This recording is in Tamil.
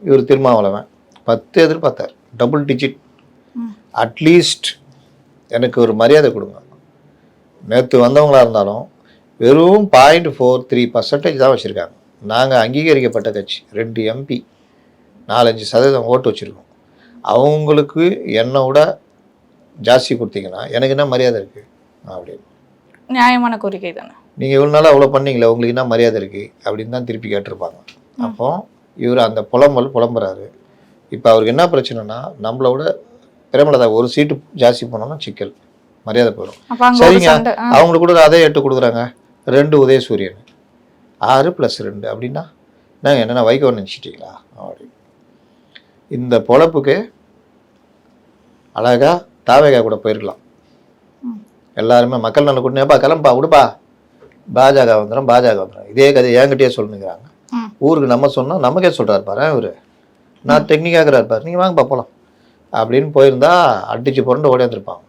இவர் திருமாவளவன் 10 எதிர்பார்த்தார், டபுள் டிஜிட். அட்லீஸ்ட் எனக்கு ஒரு மரியாதை கொடுங்க. நேற்று வந்தவங்களா இருந்தாலும் வெறும் 0.43% தான் வச்சுருக்காங்க. நாங்கள் அங்கீகரிக்கப்பட்ட கட்சி, 2 MP 4-5% ஓட்டு வச்சுருக்கோம். அவங்களுக்கு என்னை விட ஜாஸ்தி கொடுத்தீங்கன்னா எனக்கு என்ன மரியாதை இருக்குது அப்படின்னு. நியாயமான கோரிக்கை தானே. நீங்கள் இவ்வளோ நாளாக அவ்வளோ பண்ணீங்களே, உங்களுக்கு என்ன மரியாதை இருக்குது அப்படின்னு தான் திருப்பி கேட்டிருப்பாங்க. அப்போ இவர் அந்த புலம்புறாரு. இப்போ அவருக்கு என்ன பிரச்சனைனா, நம்மளோட பிரேமலதா ஒரு சீட்டு ஜாஸ்தி போனோம்னா சிக்கல், மரியாதை போயிடும். சரிங்க, அவங்களுக்கு கூட அதே 8 கொடுக்குறாங்க, 2 உதயசூரியன், 6 + 2 அப்படின்னா நாங்கள் என்னென்ன வைகோ நினச்சிட்டிங்களா அப்படி. இந்த பொழப்புக்கு அழகாக தாவேகா கூட போயிருக்கலாம். எல்லாருமே மக்கள் நல்ல கூட்டினேப்பா கிளம்பா விடுப்பா, பாஜக வந்துடும் இதே கதை என்கிட்டயே சொல்லுங்கிறாங்க. ஊருக்கு நம்ம சொன்னால் நமக்கே சொல்கிறார் பாரு இவர், நான் டெக்னிக்காக இருப்பார், நீங்கள் வாங்க பார்ப்போம் அப்படின்னு போயிருந்தா அடிச்சு புரண்டு ஓடி வந்துருப்பாங்க.